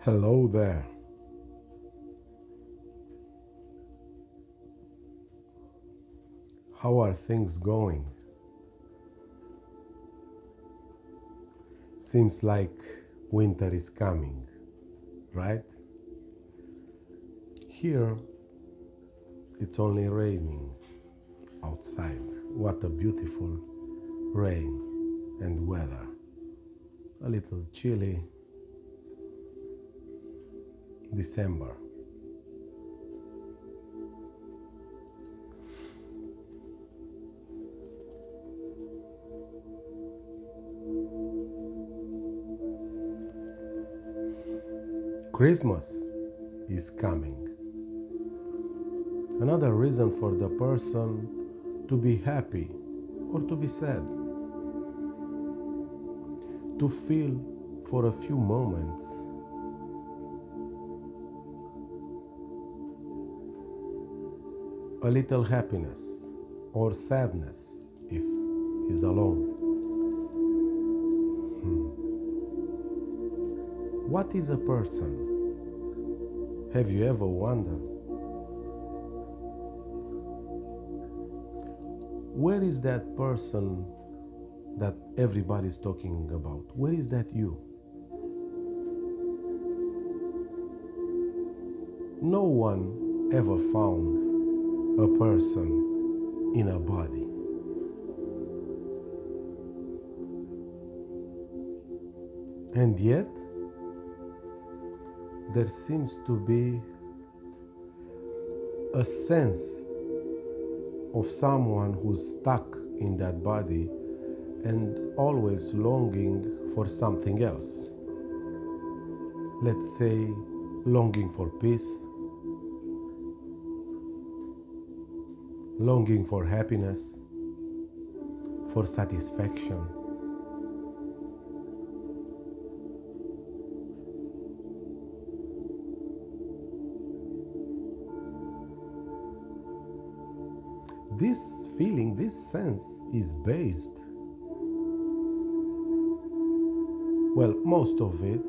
Hello there. How are things going? Seems like winter is coming, right? Here it's only raining outside. What a beautiful rain and weather. A little chilly December. Christmas is coming. Another reason for the person to be happy or to be sad. To feel for a few moments a little happiness or sadness if he's alone. What is a person? Have you ever wondered? Where is that person that everybody's talking about? Where is that you? No one ever found a person in a body. And yet, there seems to be a sense of someone who's stuck in that body and always longing for something else. Let's say longing for peace, longing for happiness, for satisfaction. This feeling, this sense is based, well, most of it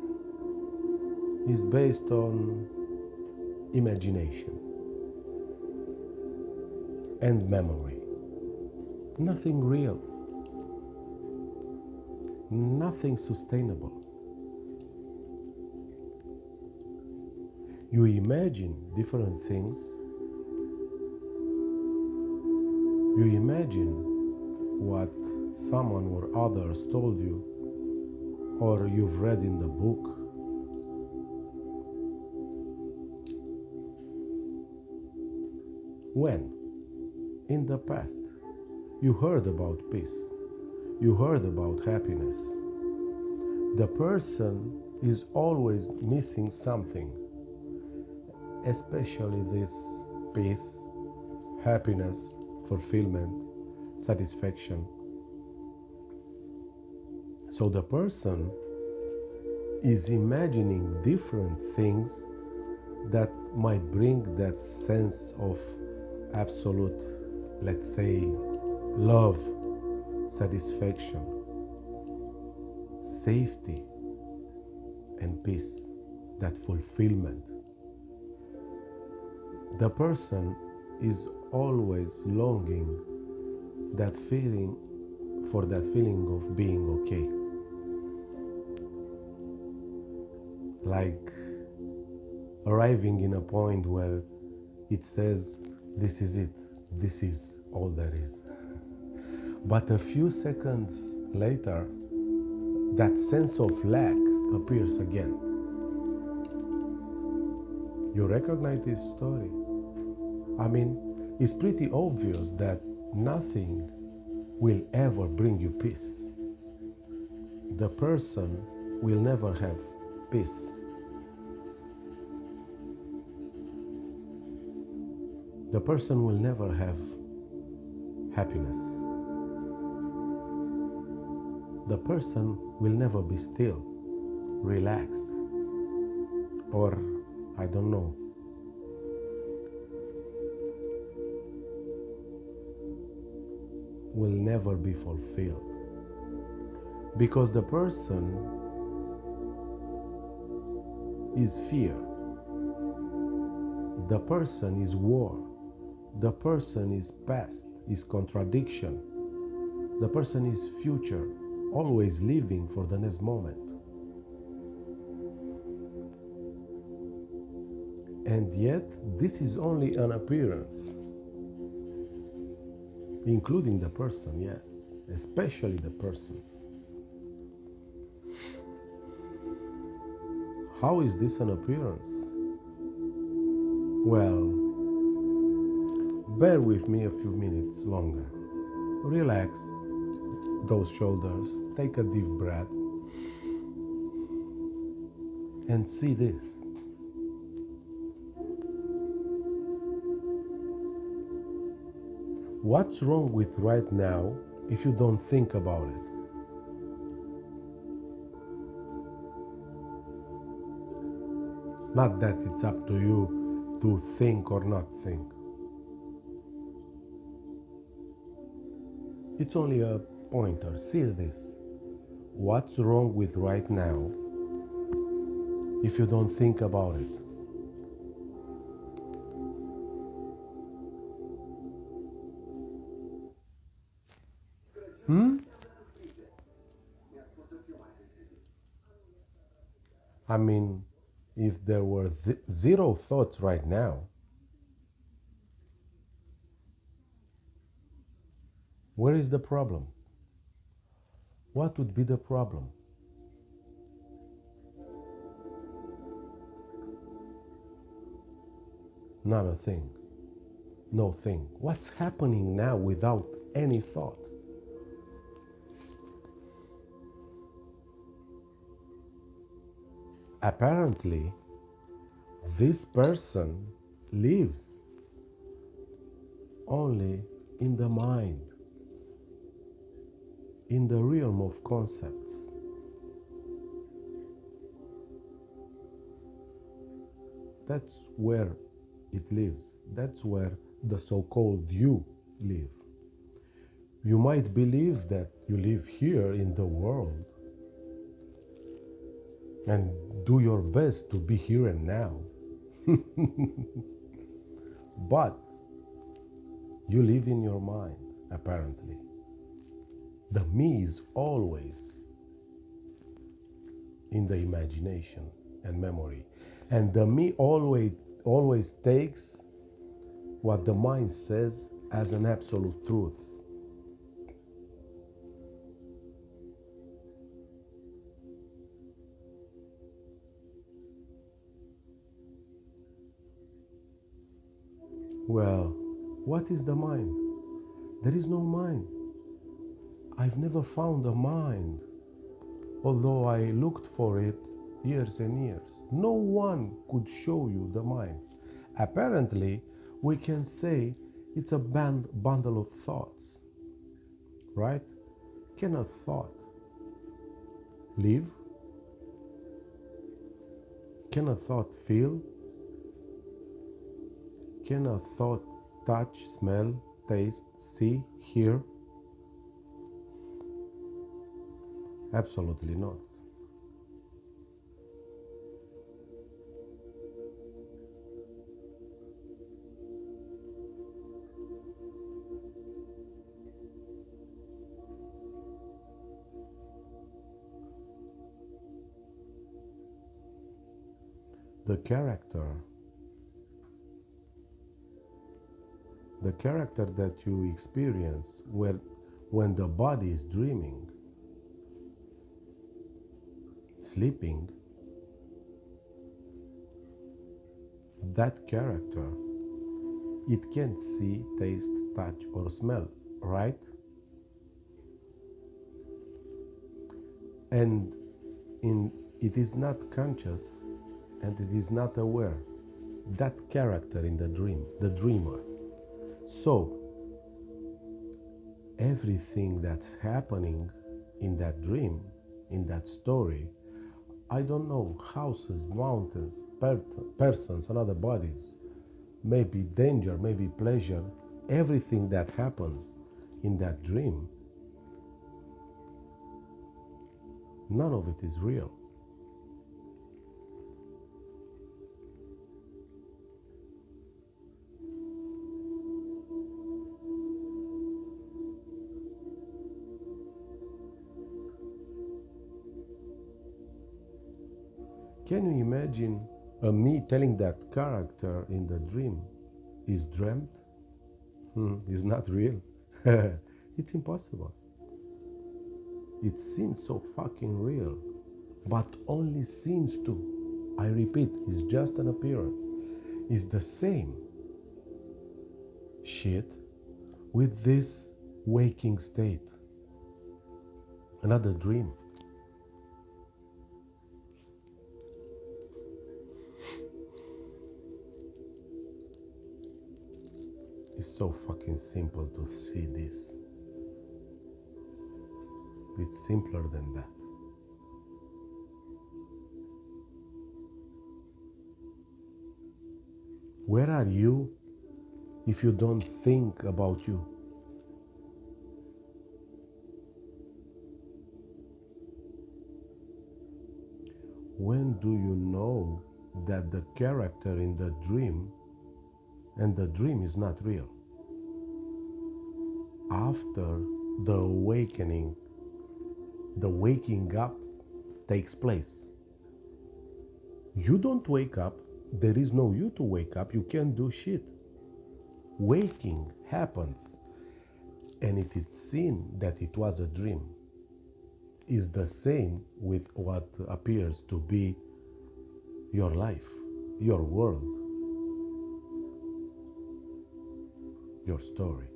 is based on imagination and memory. Nothing real, nothing sustainable. You imagine different things. You imagine what someone or others told you, or you've read in the book. When, in the past, you heard about peace, you heard about happiness, the person is always missing something, especially this peace, happiness, fulfillment, satisfaction. So the person is imagining different things that might bring that sense of absolute, let's say, love, satisfaction, safety, and peace, that fulfillment. The person is always longing that feeling for that feeling of being okay. Like arriving in a point where it says, this is it, this is all there is. But a few seconds later, that sense of lack appears again. You recognize this story? I mean, it's pretty obvious that nothing will ever bring you peace. The person will never have peace. The person will never have happiness. The person will never be still, relaxed, or I don't know. Will never be fulfilled, because the person is fear. The person is war. The person is past, is contradiction. The person is future, always living for the next moment. And yet, this is only an appearance, including the person, yes, especially the person. How is this an appearance? Well, bear with me a few minutes longer. Relax those shoulders, take a deep breath, and see this. What's wrong with right now if you don't think about it? Not that it's up to you to think or not think. It's only a pointer. See this. What's wrong with right now if you don't think about it? I mean, if there were zero thoughts right now, where is the problem? What would be the problem? Not a thing. No thing. What's happening now without any thought? Apparently, this person lives only in the mind, in the realm of concepts. That's where it lives. That's where the so-called you live. You might believe that you live here in the world and do your best to be here and now. But you live in your mind, apparently. The me is always in the imagination and memory. And the me always takes what the mind says as an absolute truth. Well, what is the mind? There is no mind. I've never found a mind, although I looked for it years and years. No one could show you the mind. Apparently, we can say it's a bundle of thoughts, right? Can a thought live? Can a thought feel? Can a thought touch, smell, taste, see, hear? Absolutely not. The character that you experience when the body is dreaming, sleeping, that character, it can't see, taste, touch, or smell, right? And it is not conscious and it is not aware. That character in the dream, the dreamer. So, everything that's happening in that dream, in that story, I don't know, houses, mountains, persons, and other bodies, maybe danger, maybe pleasure, everything that happens in that dream, none of it is real. Can you imagine me telling that character in the dream is dreamt? Is not real. It's impossible. It seems so fucking real, but only seems to. I repeat, it's just an appearance. It's the same shit with this waking state. Another dream. It's so fucking simple to see this. It's simpler than that. Where are you if you don't think about you? When do you know that the character in the dream and the dream is not real? After the awakening, the waking up takes place. You don't wake up, there is no you to wake up, you can't do shit. Waking happens, and it is seen that it was a dream. Is the same with what appears to be your life, your world, your story.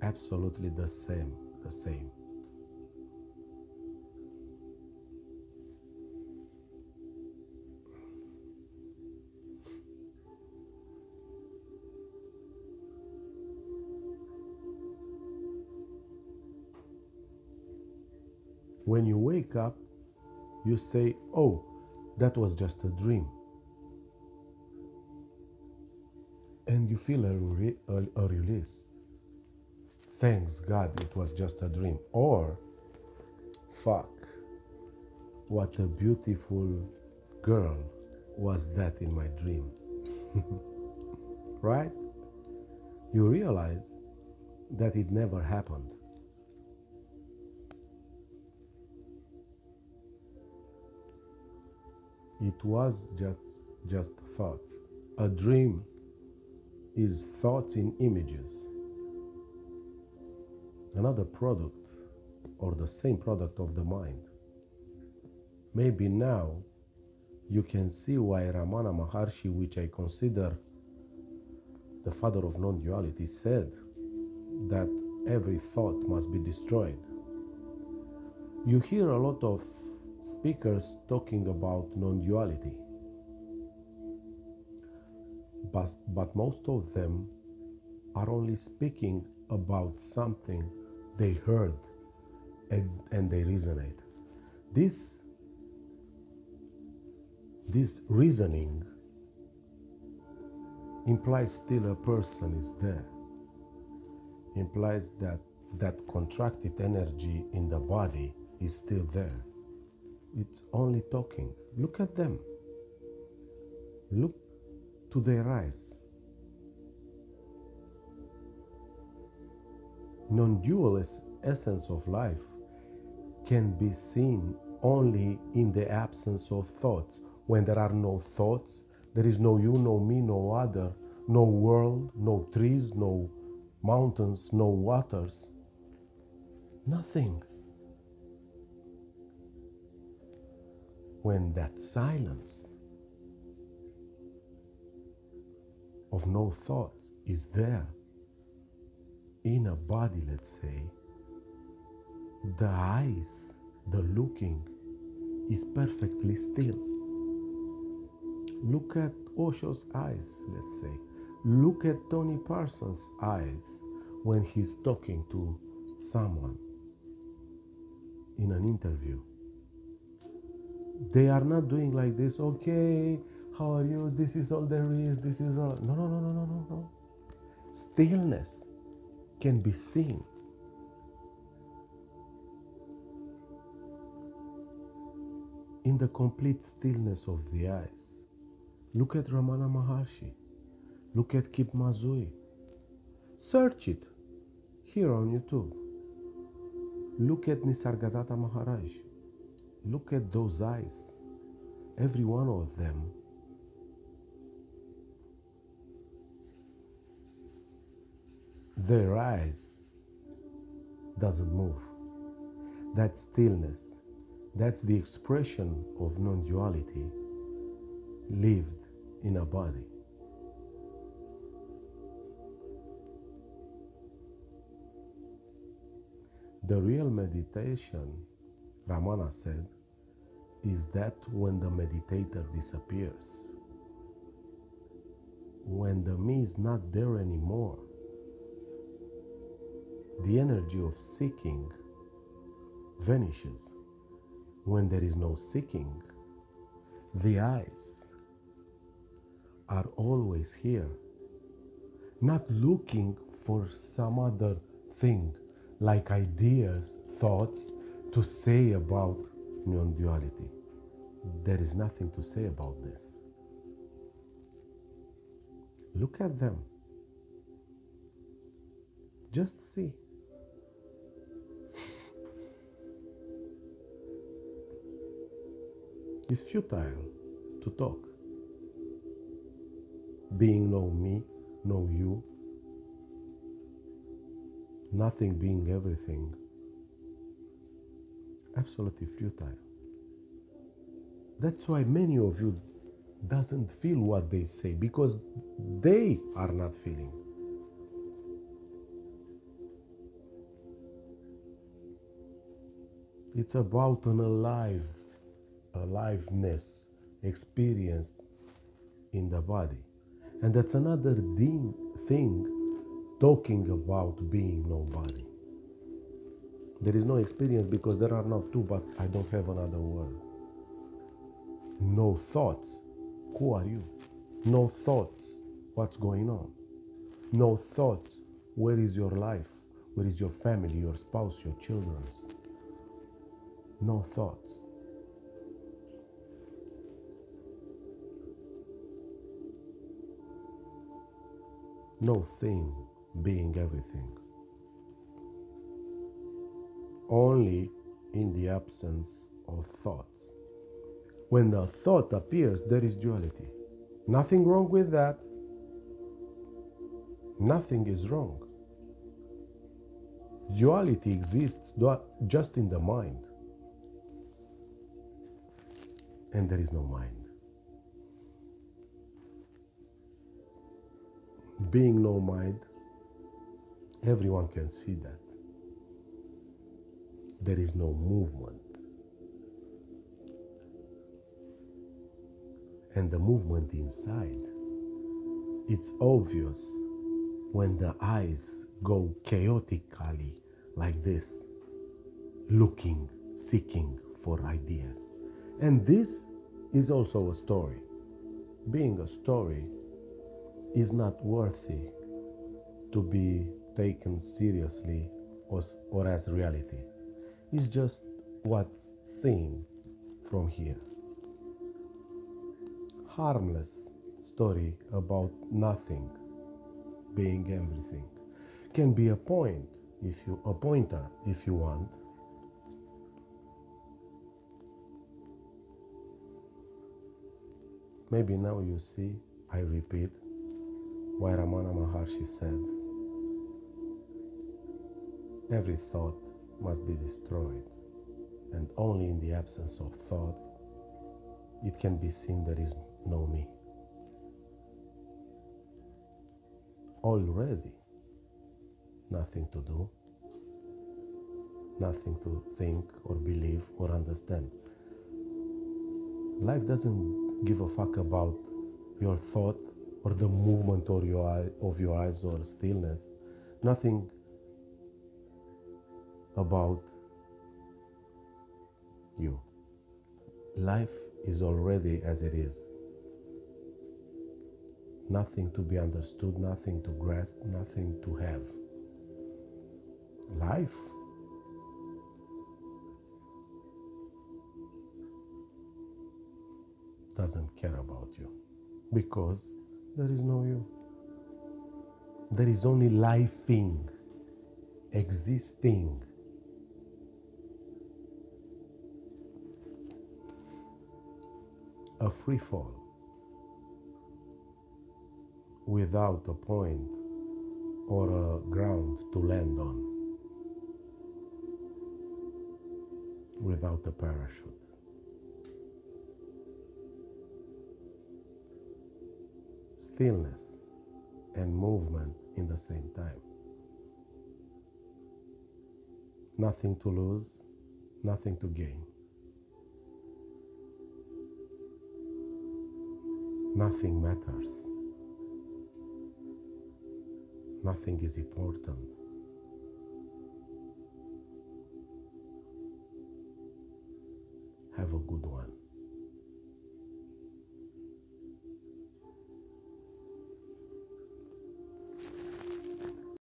Absolutely the same, the same. When you wake up, you say, oh, that was just a dream. And you feel a release. Thanks God it was just a dream. Or, fuck, what a beautiful girl was that in my dream. Right? You realize that it never happened. It was just thoughts. A dream is thoughts in images. Another product or the same product of the mind. Maybe now you can see why Ramana Maharshi, which I consider the father of non-duality, said that every thought must be destroyed. You hear a lot of speakers talking about non-duality, but most of them are only speaking about something they heard and they resonate. This reasoning implies still a person is there, implies that contracted energy in the body is still there. It's only talking. Look at them. Look to their eyes. Non-dual essence of life can be seen only in the absence of thoughts. When there are no thoughts, there is no you, no me, no other, no world, no trees, no mountains, no waters. Nothing. When that silence of no thoughts is there in a body, let's say, the eyes, the looking is perfectly still. Look at Osho's eyes, let's say. Look at Tony Parsons' eyes when he's talking to someone in an interview. They are not doing like this, okay, how are you? This is all there is, this is all. No. Stillness can be seen. In the complete stillness of the eyes. Look at Ramana Maharshi. Look at Kip Mazui. Search it here on YouTube. Look at Nisargadatta Maharaj. Look at those eyes. every one of them, their eyes doesn't move. That stillness, that's the expression of non-duality lived in a body. The real meditation, Ramana said, is that when the meditator disappears, when the me is not there anymore, the energy of seeking vanishes. When there is no seeking, the eyes are always here, not looking for some other thing, like ideas, thoughts, to say about non-duality. There is nothing to say about this. Look at them. Just see. It's futile to talk. Being no me, no you, nothing being everything. Absolutely futile. That's why many of you doesn't feel what they say, because they are not feeling. It's about an aliveness experienced in the body. And that's another thing talking about being nobody. There is no experience because there are not two, but I don't have another word. No thoughts. Who are you? No thoughts. What's going on? No thoughts. Where is your life? Where is your family, your spouse, your children? No thoughts. No thing being everything. Only in the absence of thoughts. When the thought appears, there is duality. Nothing wrong with that. Nothing is wrong. Duality exists just in the mind. And there is no mind. Being no mind, everyone can see that. There is no movement. And the movement inside, it's obvious when the eyes go chaotically like this, looking, seeking for ideas. And this is also a story. Being a story is not worthy to be taken seriously or as reality. It's just what's seen from here. Harmless story about nothing being everything can be a pointer if you want. Maybe now you see, I repeat, why Ramana Maharshi said, every thought must be destroyed, and only in the absence of thought it can be seen there is no me. Already nothing to do, nothing to think or believe or understand. Life doesn't give a fuck about your thought or the movement of your eyes or stillness. Nothing about you. Life is already as it is. Nothing to be understood, nothing to grasp, nothing to have. Life doesn't care about you because there is no you. There is only lifing, existing. a free fall without a point or a ground to land on, without a parachute. Stillness and movement in the same time. Nothing to lose, nothing to gain. Nothing matters. Nothing is important.